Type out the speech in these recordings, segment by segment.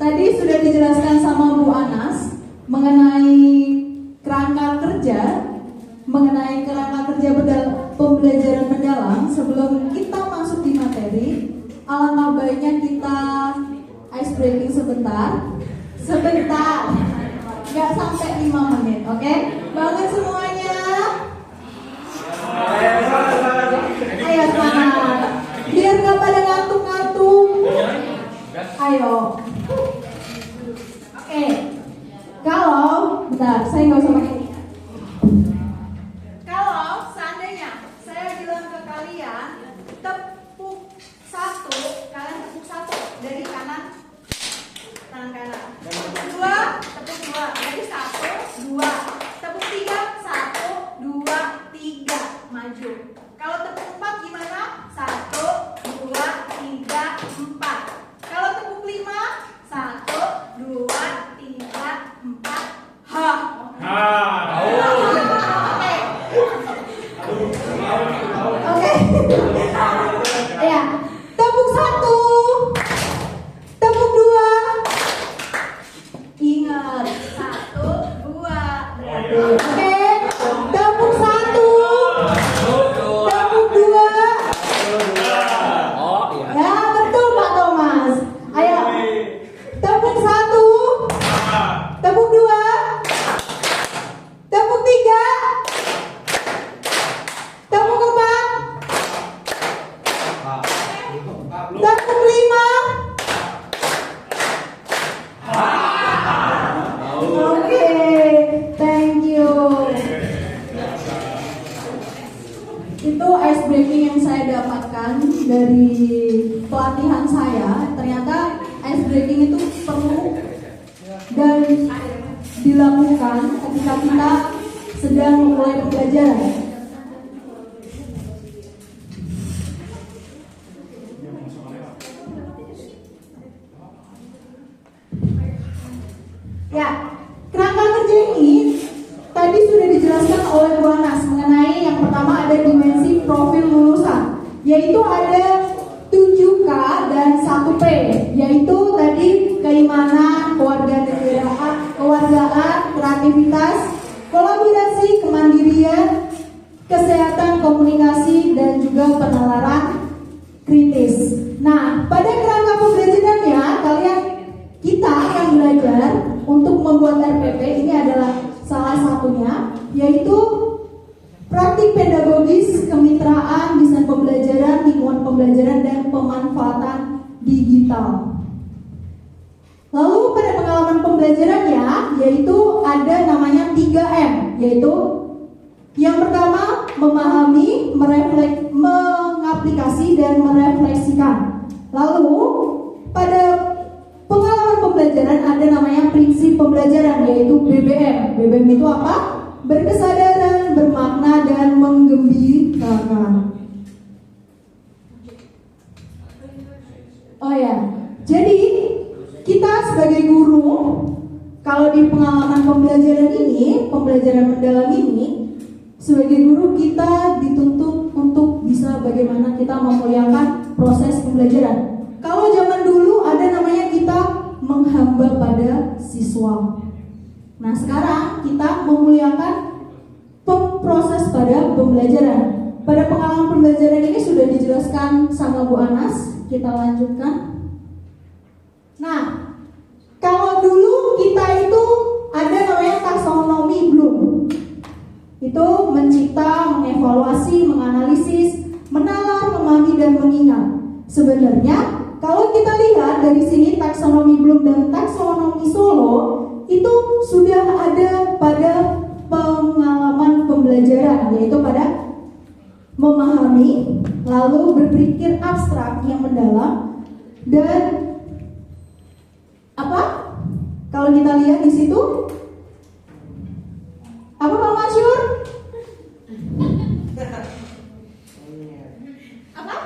tadi sudah dijelaskan sama Bu Anas mengenai kerangka kerja pembelajaran mendalam. Sebelum kita masuk di materi, alangkah baiknya kita ice breaking sebentar, nggak sampai 5 menit, oke? Bangun semuanya. Ayo semangat, biar nggak pada ngantuk-ngantuk. Ayo. Oke. Kalau, bentar, saya nggak usah pakai. Kalau seandainya saya bilang ke kalian tepuk satu, kalian tepuk satu dari kanan, tangan kanan. Tepuk dua, jadi 1, 2. Tepuk 3, 1, 2, 3, maju. Kalau tepuk 4 gimana? 1, 2, 3, 4. Kalau tepuk 5, 1, 2, 3, 4. Ha. Oke. Ya. Tepuk 1. Tepuk 2. Ingat, 1, 2. Oke. Tepuk 1. Tepuk 2. Ya, betul Pak Thomas. Ayo. Tepuk 1. Tepuk 2. Tepuk 3. Tepuk 4. Tepuk 5. Oke, thank you. Itu ice breaking yang saya dapatkan dari pelatihan saya. Ternyata ice breaking itu perlu dan dilakukan ketika kita sedang memulai pembelajaran. Ya, kerangka kerja ini tadi sudah dijelaskan oleh Bu Anas mengenai yang pertama ada dimensi profil lulusan, yaitu ada 7K dan 1P, yaitu tadi keimanan, kewargaan, kreativitas, kolaborasi, kemandirian, kesehatan, komunikasi, dan juga penalaran kritis. Nah, pada kerangka pembelajarannya kita akan belajar untuk membuat RPP. Ini adalah salah satunya, yaitu praktik pedagogis, kemitraan, desain pembelajaran, lingkungan pembelajaran, dan pemanfaatan digital. Lalu pada pengalaman pembelajarannya, yaitu ada namanya 3M, yaitu yang pertama memahami, mengaplikasi, dan merefleksikan. Lalu pada pengalaman pembelajaran ada namanya prinsip pembelajaran, yaitu BBM. BBM itu apa? Berkesadaran, bermakna, dan menggembirakan. Oh ya, jadi kita sebagai guru, kalau di pengalaman pembelajaran ini, pembelajaran mendalam ini, sebagai guru kita dituntut untuk bisa bagaimana kita memuliakan proses pembelajaran. Kalau zaman dulu ada namanya kita menghamba pada siswa. Nah, sekarang kita memuliakan proses pada pembelajaran. Pada pengalaman pembelajaran ini sudah dijelaskan sama Bu Anas. Kita lanjutkan. Nah, kalau dulu kita itu ada namanya taksonomi Bloom. Itu mencipta, mengevaluasi, menganalisis, menalar, memahami, dan mengingat. Sebenarnya kalau kita lihat dari sini taksonomi Bloom dan taksonomi Solo itu sudah ada pada pengalaman pembelajaran, yaitu pada memahami, lalu berpikir abstrak yang mendalam, dan apa? Kalau kita lihat di situ apa Pak Masyur? Apa?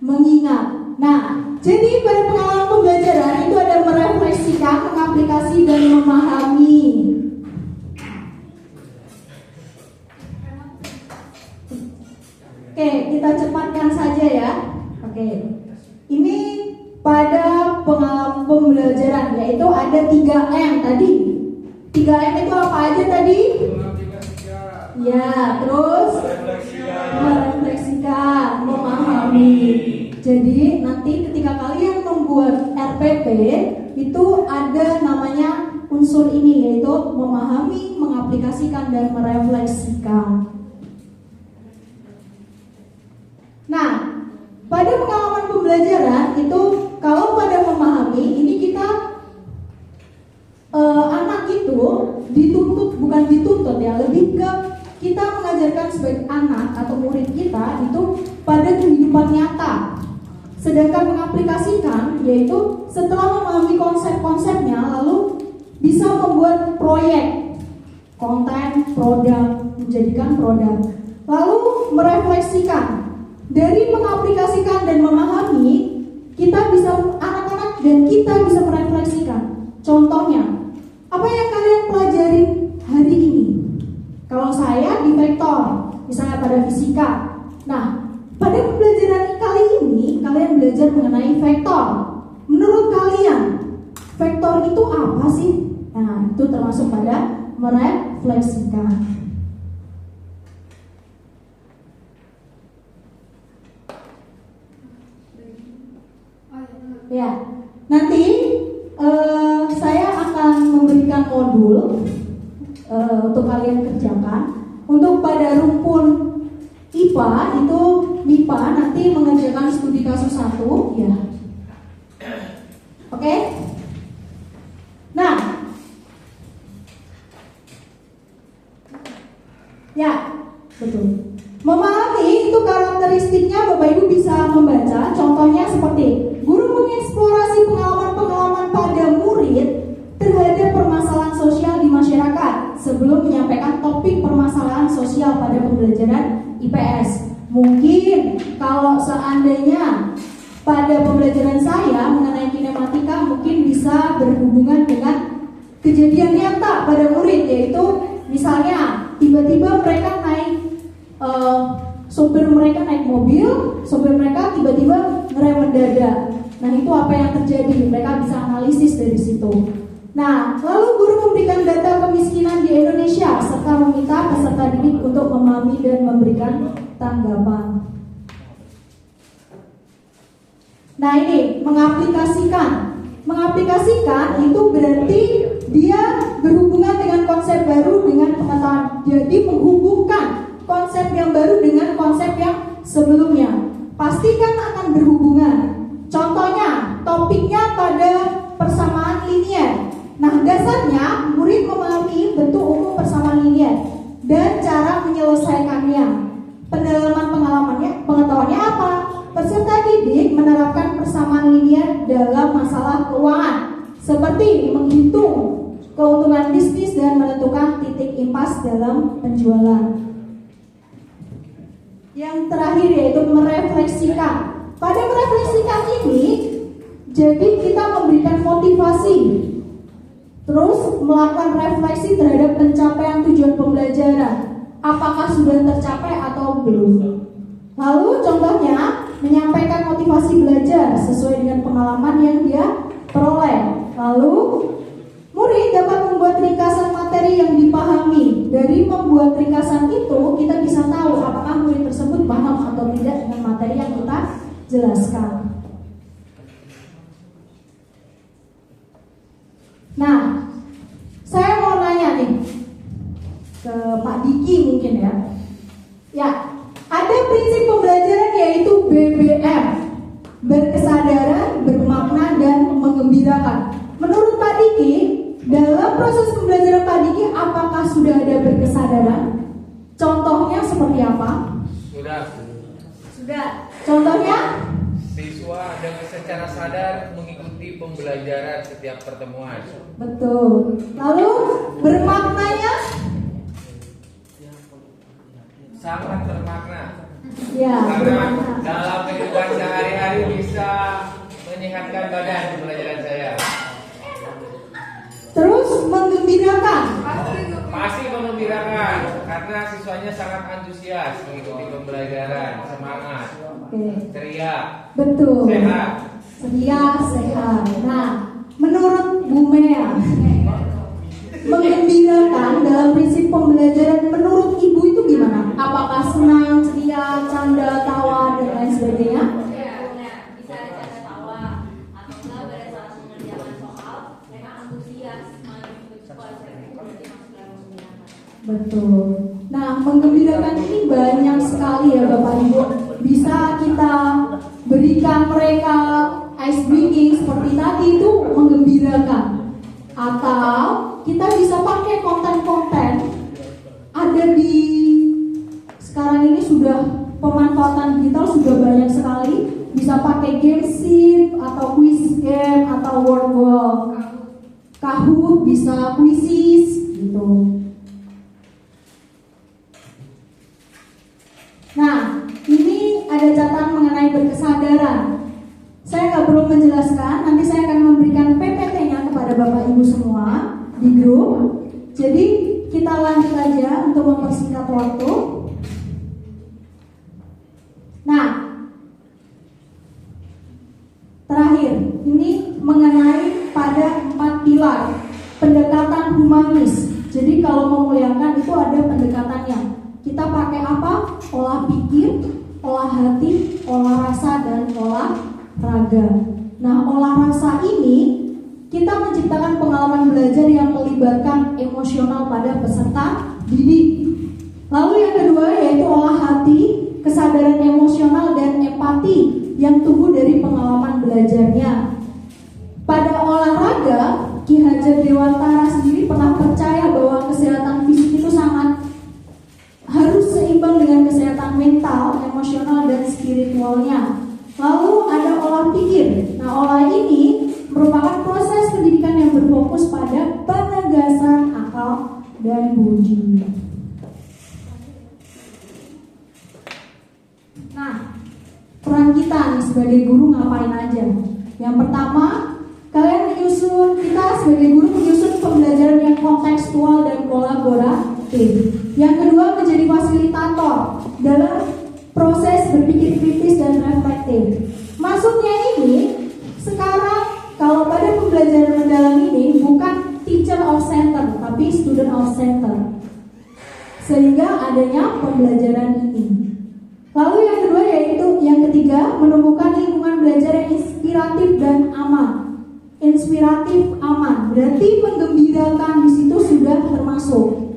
Mengingat. Nah, jadi pada pengalaman pembelajaran itu ada merefleksikan, mengaplikasi, dan memahami. Oke, kita cepatkan saja ya. Oke, ini pada pengalaman ada 3M tadi. 3M itu apa aja tadi? Ya, terus merefleksikan, memahami. Jadi nanti ketika kalian membuat RPP itu ada namanya unsur ini, yaitu memahami, mengaplikasikan, dan merefleksikan. Nah, pada pengalaman pembelajaran itu kalau pada memahami ini kita anak itu dituntut, bukan dituntut ya, lebih ke kita mengajarkan sebagai anak atau murid kita itu pada kehidupan nyata. Sedangkan mengaplikasikan yaitu setelah memahami konsep-konsepnya lalu bisa membuat proyek, konten, produk, menjadikan produk. Lalu merefleksikan. Dari mengaplikasikan dan memahami, kita bisa, anak-anak dan kita bisa merefleksikan. Contohnya, apa yang kalian pelajari hari ini? Kalau saya di vektor, misalnya pada fisika. Nah, pada pembelajaran kali ini kalian belajar mengenai vektor. Menurut kalian, vektor itu apa sih? Nah, itu termasuk pada merefleksikan. Ya, nanti saya akan memberikan modul untuk kalian kerjakan. Untuk pada rumpun IPA itu MIPA nanti mengerjakan studi kasus 1 ya. Oke? Nah, ya, betul. Memahami itu karakteristiknya Bapak Ibu bisa membaca. Contohnya seperti guru mengeksplorasi pengalaman-pengalaman pada murid terhadap permasalahan sosial di masyarakat sebelum menyampaikan topik permasalahan sosial pada pembelajaran IPS. Mungkin kalau seandainya pada pembelajaran saya mengenai kinematika mungkin bisa berhubungan dengan kejadian nyata pada murid, yaitu misalnya tiba-tiba mereka naik sopir mereka naik mobil, sopir mereka tiba-tiba ngerem mendadak. Nah, itu apa yang terjadi? Mereka bisa analisis dari situ. Nah, lalu guru memberikan data kemiskinan di Indonesia serta meminta peserta didik untuk memahami dan memberikan tanggapan. Nah, ini mengaplikasikan. Mengaplikasikan itu berarti dia berhubungan dengan konsep baru dengan pengetahuan. Jadi menghubungkan konsep yang baru dengan konsep yang sebelumnya. Pastikan akan berhubungan. Contohnya, topiknya pada persamaan linier. Nah, dasarnya murid memahami bentuk umum persamaan linier dan cara menyelesaikannya. Pendalaman pengetahuannya apa? Peserta didik menerapkan persamaan linier dalam masalah keuangan, seperti menghitung keuntungan bisnis dan menentukan titik impas dalam penjualan. Yang terakhir yaitu merefleksikan. Pada merefleksikan ini, jadi kita memberikan motivasi, terus melakukan refleksi terhadap pencapaian tujuan pembelajaran. Apakah sudah tercapai atau belum? Lalu contohnya menyampaikan motivasi belajar sesuai dengan pengalaman yang dia peroleh. Lalu murid dapat membuat ringkasan materi yang dipahami. Dari membuat ringkasan itu kita bisa tahu apakah murid tersebut paham atau tidak dengan materi yang kita jelaskan. Nah, saya mau nanya nih ke Pak Diki mungkin ya. Ya, ada prinsip pembelajaran yaitu BBM, berkesadaran, bermakna, dan menggembirakan. Menurut Pak Diki, dalam proses pembelajaran Pak Diki, apakah sudah ada berkesadaran? Contohnya seperti apa? Sudah. Contohnya? Siswa dengan secara sadar mengikuti pembelajaran setiap pertemuan. Betul. Lalu bermaknanya? Sangat bermakna. Ya, Karena bermakna. dalam kehidupan sehari-hari bisa menyehatkan badan pembelajaran saya. Terus menggembirakan. Masih mengembirakan karena siswanya sangat antusias mengikuti pembelajaran, semangat, ceria, Betul. sehat. Ceria, sehat. Nah, menurut Bu Mea, menggembirakan dalam prinsip pembelajaran menurut Ibu itu gimana? Apakah senang, ceria, canda, tawa, dan lain sebagainya? Bisa ada canda tawa atau enggak pada saat mengerjakan soal memang antusias maju pelajaran itu berarti masuk dalam menggembirakan. Betul. Nah, menggembirakan ini banyak sekali ya Bapak Ibu. Bisa kita berikan mereka ice breaking seperti tadi itu menggembirakan. Atau kita bisa pakai konten-konten ada di sekarang ini sudah pemanfaatan digital sudah banyak sekali. Bisa pakai game sheet atau quiz game atau word wall, Kahoot, bisa quizzes gitu. Nah, ini ada catatan mengenai berkesadaran. Saya nggak perlu menjelaskan, nanti saya akan memberikan PPT-nya kepada Bapak Ibu semua di grup. Jadi kita lanjut aja untuk mempersingkat waktu. Nah, terakhir, ini mengenai pada 4 pilar pendekatan humanis. Jadi kalau memuliakan itu ada pendekatannya. Kita pakai apa? Olah pikir, olah hati, olah rasa, dan olah raga. Nah, olah rasa ini kita menciptakan pengalaman belajar yang melibatkan emosional pada peserta didik. Lalu yang kedua yaitu olah hati, kesadaran emosional dan empati yang tumbuh dari pengalaman belajarnya. Pada olahraga, Ki Hajar Dewantara sendiri pernah percaya bahwa kesehatan fisik itu sangat harus seimbang dengan kesehatan mental, emosional, dan spiritualnya. Lalu ada olah pikir. Nah, olah ini merupakan proses pendidikan yang berfokus pada penegasan akal dan budi. Nah, peran kita nih sebagai guru ngapain aja? Yang pertama, kita sebagai guru menyusun pembelajaran yang kontekstual dan kolaboratif. Yang kedua, menjadi fasilitator dalam proses berpikir kritis dan reflektif. Maksudnya ini, sekarang kalau pada pembelajaran mendalam ini bukan teacher of center, tapi student of center. Sehingga adanya pembelajaran ini. Lalu yang kedua yaitu yang ketiga, menumbuhkan lingkungan belajar yang inspiratif dan aman. Inspiratif, aman, berarti menggembirakan di situ sudah termasuk.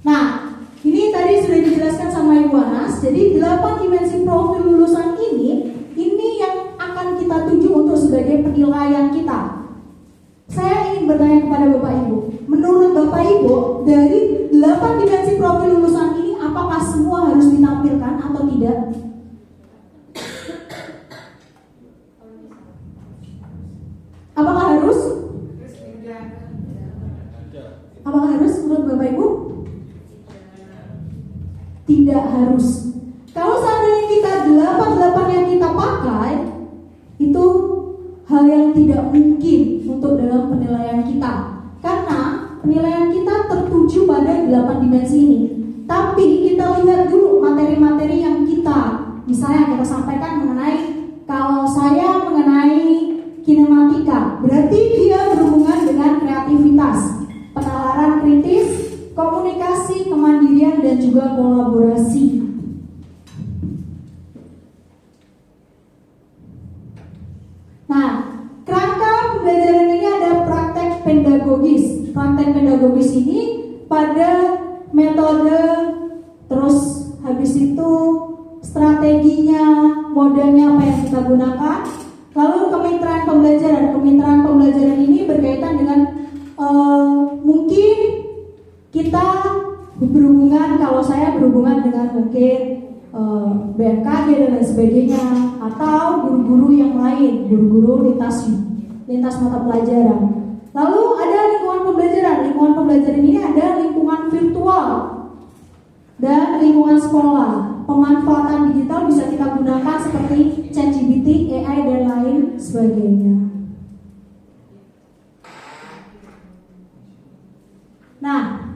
Nah, ini tadi sudah dijelaskan sama Ibu Anas. Jadi 8 dimensi profil lulusan ini yang akan kita tuju untuk sebagai penilaian kita. Saya ingin bertanya kepada Bapak Ibu, menurut Bapak Ibu dari 8 dimensi profil lulusan ini apakah semua harus ditampilkan atau tidak? Apakah harus? Apakah harus menurut Bapak Ibu? Tidak harus. Kalau seandainya kita 8 yang kita pakai, itu hal yang tidak mungkin untuk dalam penilaian kita. Karena penilaian kita tertuju pada 8 dimensi ini. Tapi kita lihat dulu materi-materi yang misalnya kita sampaikan mengenai, kalau saya mengenai kinematika, berarti dia berhubungan dengan kreativitas, penalaran kritis, komunikasi, kemandirian, dan juga kolaborasi. Nah, kerangka pembelajaran ini ada praktek pedagogis. Praktek pedagogis ini pada metode, terus habis itu strateginya, modalnya apa yang kita gunakan. Lalu kemitraan pembelajaran ini berkaitan dengan mungkin kita berhubungan, kalau saya berhubungan dengan mungkin BMKG dan lain sebagainya, atau guru-guru yang lain, guru-guru lintas mata pelajaran. Lalu ada lingkungan pembelajaran ini ada lingkungan virtual dan lingkungan sekolah. Pemanfaatan digital bisa kita gunakan seperti ChatGPT, AI, dan lain sebagainya. Nah,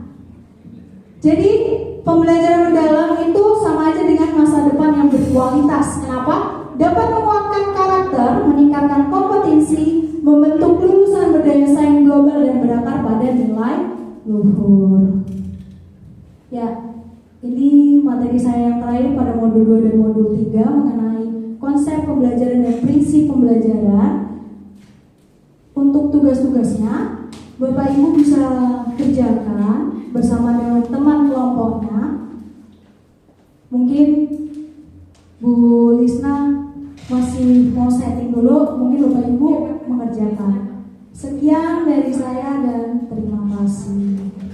jadi pembelajaran mendalam itu sama aja dengan masa depan yang berkualitas. Kenapa? Dapat menguatkan karakter, meningkatkan kompetensi, luhur. Ya, ini materi saya yang terakhir pada modul 2 dan modul 3 mengenai konsep pembelajaran dan prinsip pembelajaran. Untuk tugas-tugasnya, Bapak Ibu bisa kerjakan bersama dengan teman kelompoknya. Mungkin Bu Lisna masih mau setting dulu, mungkin Bapak Ibu mengerjakan. Sekian dari saya dan terima kasih.